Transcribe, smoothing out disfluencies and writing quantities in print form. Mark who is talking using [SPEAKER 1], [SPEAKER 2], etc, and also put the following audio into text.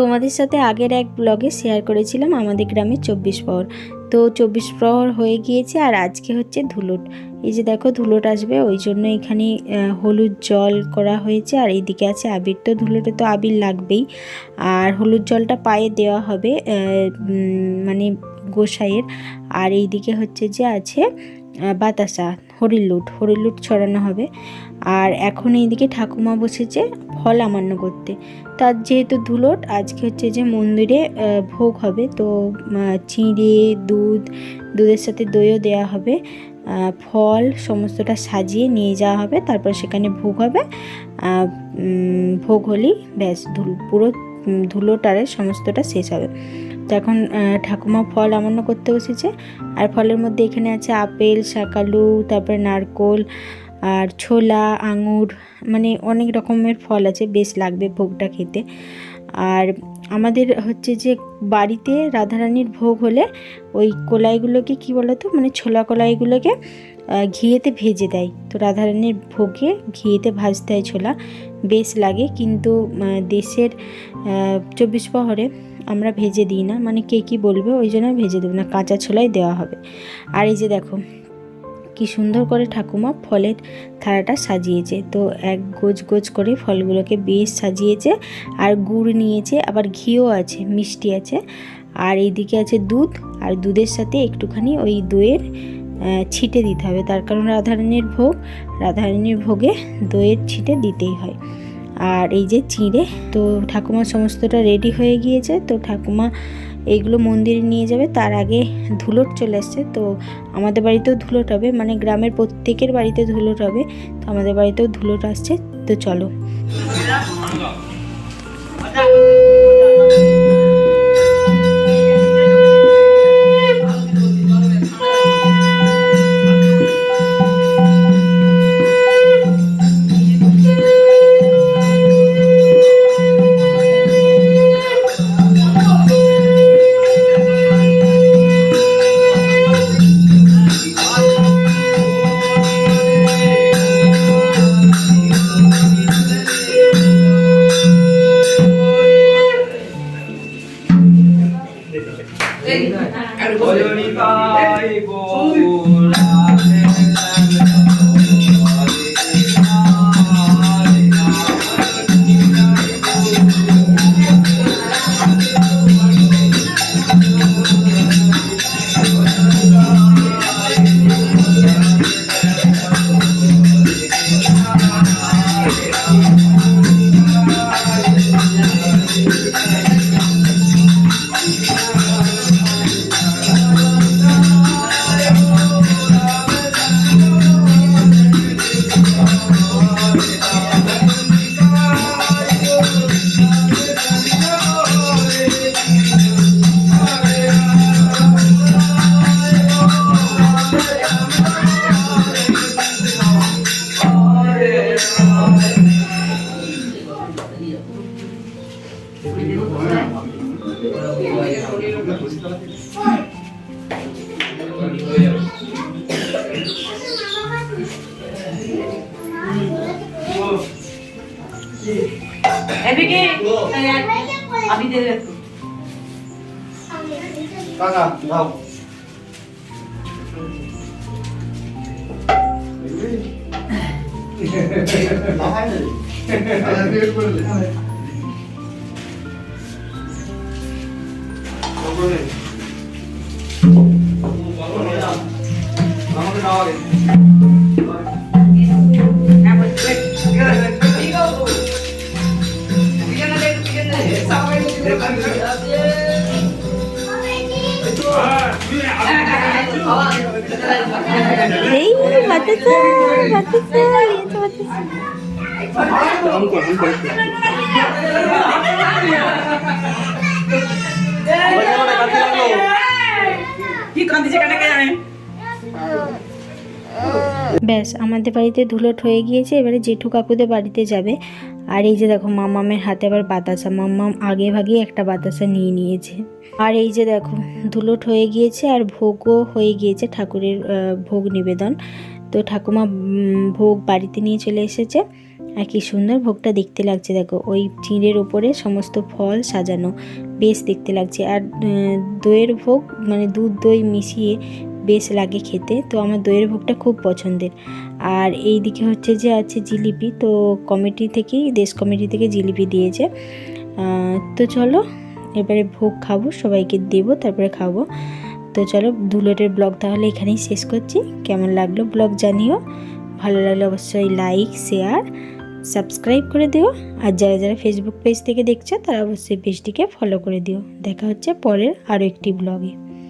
[SPEAKER 1] তোমাদের সাথে আগের এক ব্লগে শেয়ার করেছিলাম আমাদের গ্রামে 24 প্রহর। তো 24 প্রহর হয়ে গিয়েছে আর আজকে হচ্ছে ধুলোট। এই যে দেখো ধুলোট আসবে, ওই জন্য এখানে হলুদ জল করা হয়েছে। আর এইদিকে আছে আবির। তো ধুলোটে তো আবির লাগবেই, আর হলুদ জলটা পায়ে দেওয়া হবে মানে গোসাইয়ের। আর এইদিকে হচ্ছে যে আছে বাতাসা, হরিলুট ছড়ানো হবে। আর এখন এইদিকে ঠাকুমা বসেছে ফল আমান্য করতে। তার যেহেতু ধুলোট, আজকে হচ্ছে যে মন্দিরে ভোগ হবে। তো চিঁড়ে দুধের সাথে দইও দেওয়া হবে, ফল সমস্তটা সাজিয়ে নিয়ে যাওয়া হবে। তারপর সেখানে ভোগ হবে। ভোগ হলেই ব্যাস পুরো ধুলোটারে সমস্তটা শেষ হবে। তো এখন ঠাকুমা ফল আমান্য করতে বসেছে। আর ফলের মধ্যে এখানে আছে আপেল, শাকালু, তারপরে নারকোল আর ছোলা, আঙুর, মানে অনেক রকমের ফল আছে, বেশ লাগবে ভোগটা খেতে। আর আমাদের হচ্ছে যে বাড়িতে রাধারানীর ভোগ হলে ওই কলাইগুলোকে কি বলতো, মানে ছোলা কলাইগুলোকে ঘিয়েতে ভেজে দেয়। তো রাধারানীর ভোগে ঘিয়েতে ভাজতে হয় ছোলা, বেশ লাগে। কিন্তু দেশের 24 প্রহরে আমরা ভেজে দিই না, মানে কে কী বলবে ওই জন্য ভেজে দেবো না, কাঁচা ছোলাই দেওয়া হবে। আর এই যে দেখো কি সুন্দর করে ঠাকুমা ফলের থালাটা সাজিয়েছে। তো এক গোজ করে ফলগুলোকে বেশ সাজিয়েছে। আর গুড় নিয়েছে, আবার ঘিও আছে, মিষ্টি আছে। আর এইদিকে আছে দুধ, আর দুধের সাথে একটুখানি ওই দইয়ের ছিটে দিতে হবে। তার কারণ রাধারানীর ভোগে দইয়ের ছিটে দিতেই হয়। আর এই যে চিঁড়ে, তো ঠাকুমা সমস্তটা রেডি হয়ে গিয়েছে। তো ঠাকুমা এইগুলো মন্দিরে নিয়ে যাবে। তার আগে ধুলোট চলে আসছে। তো আমাদের বাড়িতেও ধুলোট হবে, মানে গ্রামের প্রত্যেকের বাড়িতে ধুলোট হবে। তো আমাদের বাড়িতেও ধুলোট আসছে। তো চলো।
[SPEAKER 2] अभी दे दे काका लाओ
[SPEAKER 1] ব্যাস আমাদের বাড়িতে ধুলোট হয়ে গিয়েছে। এবারে জেঠু কাকুদের বাড়িতে যাবে। আর এই যে দেখো মামামের হাতে আবার বাতাসা, মামাম আগে ভাগে একটা বাতাসা নিয়ে নিয়েছে। আর এই যে দেখো ধুলোট হয়ে গিয়েছে আর ভোগও হয়ে গিয়েছে, ঠাকুরের ভোগ নিবেদন। তো ঠাকুমা ভোগ বাড়িতে নিয়ে চলে এসেছে। আর কি সুন্দর ভোগটা দেখতে লাগছে দেখো, ওই চিঁড়ের ওপরে সমস্ত ফল সাজানো, বেশ দেখতে লাগছে। আর দইয়ের ভোগ মানে দুধ দই মিশিয়ে বেশ লাগে খেতে, তো আমার দইয়ের ভোগটা খুব পছন্দের। আর এই দিকে হচ্ছে যে আছে জিলিপি, তো কমিটি থেকেই, দেশ কমিটি থেকে জিলিপি দিয়েছে। তো চলো এবারে ভোগ খাবো, সবাইকে দেবো তারপরে খাবো। তো চলো ধুলোটের ব্লগ তাহলে এখানেই শেষ করছি। কেমন লাগলো ব্লগ জানিও, ভালো লাগলে অবশ্যই লাইক শেয়ার সাবস্ক্রাইব করে দিও। আর যারা যারা ফেসবুক পেজ থেকে দেখছো তারা অবশ্যই পেজটিকে ফলো করে দিও। দেখা হচ্ছে পরের আরও একটি ব্লগে।